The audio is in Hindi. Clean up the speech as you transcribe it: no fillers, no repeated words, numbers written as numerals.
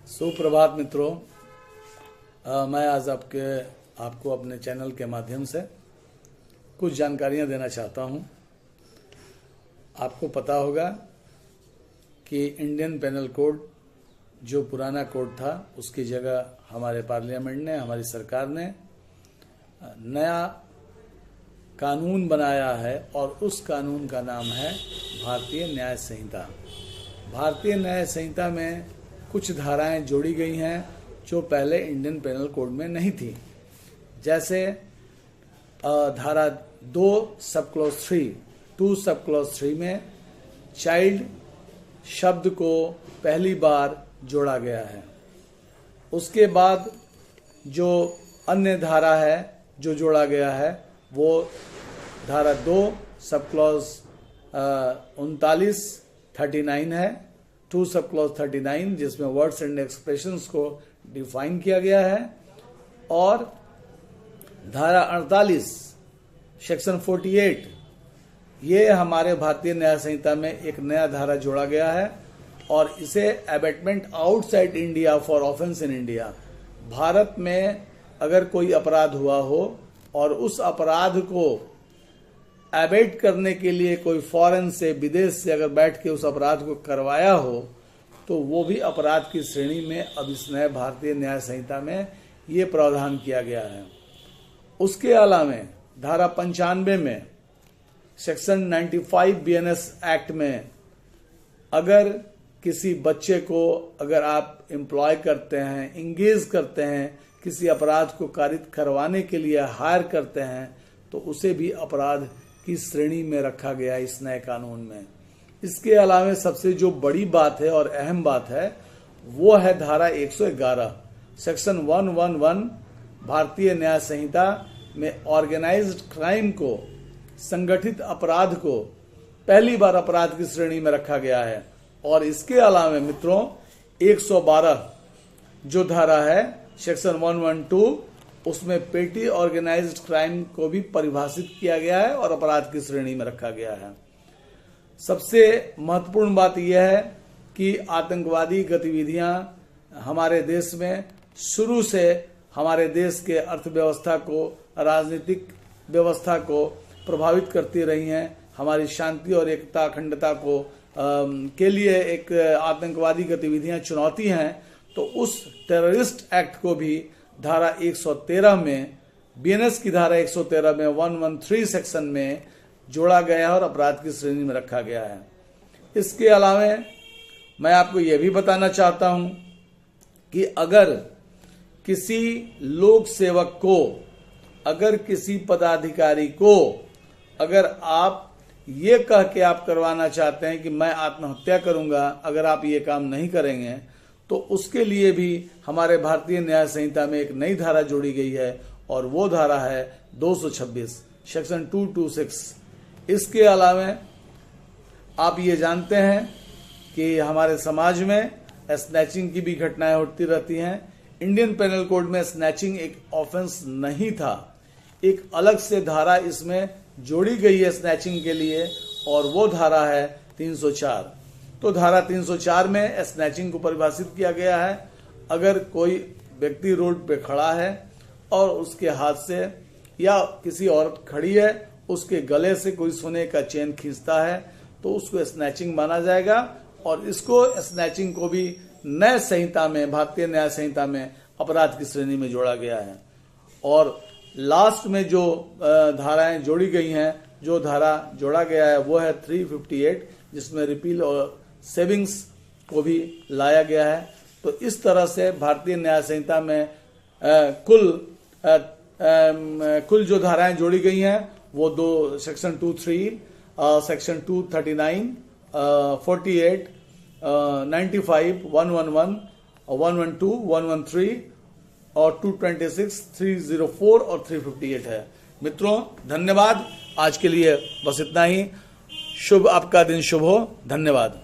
सुप्रभात मित्रों। मैं आज आपको अपने चैनल के माध्यम से कुछ जानकारियां देना चाहता हूं। आपको पता होगा कि इंडियन पेनल कोड जो पुराना कोड था उसकी जगह हमारे पार्लियामेंट ने, हमारी सरकार ने नया कानून बनाया है और उस कानून का नाम है भारतीय न्याय संहिता। भारतीय न्याय संहिता में कुछ धाराएं जोड़ी गई हैं जो पहले इंडियन पेनल कोड में नहीं थी। जैसे धारा 2 सब क्लॉज 3 में चाइल्ड शब्द को पहली बार जोड़ा गया है। उसके बाद जो अन्य धारा है जो जोड़ा गया है वो धारा 2 सब क्लॉज 39 है, 2 सब क्लॉज 39 जिसमें वर्ड्स एंड एक्सप्रेशंस को डिफाइन किया गया है, और धारा 48 सेक्शन 48 ये हमारे भारतीय न्याय संहिता में एक नया धारा जोड़ा गया है और इसे abetment outside India for offence in India. Bharat में अगर कोई अपराध हुआ हो और उस अपराध को एबेट करने के लिए कोई फॉरेन से, विदेश से अगर बैठ के उस अपराध को करवाया हो तो वो भी अपराध की श्रेणी में अब इस नए भारतीय न्याय संहिता में ये प्रावधान किया गया है। उसके अलावा धारा 95 में सेक्शन 95 BNS एक्ट में अगर किसी बच्चे को अगर आप एम्प्लॉय करते हैं, इंगेज करते हैं, किसी अपराध को कारित करवाने के लिए हायर करते हैं तो उसे भी अपराध की श्रेणी में रखा गया है इस नए कानून में। इसके अलावा सबसे जो बड़ी बात है और अहम बात है वो है धारा 111 सेक्शन 111 भारतीय न्याय संहिता में ऑर्गेनाइज्ड क्राइम को, संगठित अपराध को पहली बार अपराध की श्रेणी में रखा गया है। और इसके अलावा मित्रों 112 जो धारा है सेक्शन 112 उसमें पेटी ऑर्गेनाइज्ड क्राइम को भी परिभाषित किया गया है और अपराध की श्रेणी में रखा गया है। सबसे महत्वपूर्ण बात यह है कि आतंकवादी गतिविधियां हमारे देश में शुरू से हमारे देश के अर्थव्यवस्था को, राजनीतिक व्यवस्था को प्रभावित करती रही हैं। हमारी शांति और एकता, अखंडता को के लिए एक आतंकवादी गतिविधियां चुनौती हैं। तो उस टेररिस्ट एक्ट को भी धारा 113 में, BNS की धारा 113 में 113 सेक्शन में जोड़ा गया है और अपराध की श्रेणी में रखा गया है। इसके अलावा मैं आपको यह भी बताना चाहता हूं कि अगर किसी लोक सेवक को, अगर किसी पदाधिकारी को अगर आप ये कह के आप करवाना चाहते हैं कि मैं आत्महत्या करूंगा अगर आप ये काम नहीं करेंगे, तो उसके लिए भी हमारे भारतीय न्याय संहिता में एक नई धारा जोड़ी गई है और वो धारा है 226 सेक्शन 226। इसके अलावा आप ये जानते हैं कि हमारे समाज में स्नैचिंग की भी घटनाएं होती रहती हैं। इंडियन पेनल कोड में स्नैचिंग एक ऑफेंस नहीं था, एक अलग से धारा इसमें जोड़ी गई है स्नैचिंग के लिए और वो धारा है 304। तो धारा 304 में स्नैचिंग को परिभाषित किया गया है। अगर कोई व्यक्ति रोड पे खड़ा है और उसके हाथ से या किसी औरत खड़ी है उसके गले से कोई सोने का चेन खींचता है तो उसको स्नैचिंग माना जाएगा और इसको स्नैचिंग को भी नए संहिता में, भारतीय न्याय संहिता में अपराध की श्रेणी में जोड़ा गया है। और लास्ट में जो धाराएं जोड़ी गई हैं, जो धारा जोड़ा गया है वो है 358 जिसमें रिपील और सेविंग्स को भी लाया गया है। तो इस तरह से भारतीय न्याय संहिता में कुल जो धाराएं जोड़ी गई हैं वो दो सेक्शन 23, सेक्शन 239, 48, 95, 111, 112, 113 और 226, 304 और 358 है। मित्रों धन्यवाद। आज के लिए बस इतना ही। शुभ, आपका दिन शुभ हो। धन्यवाद।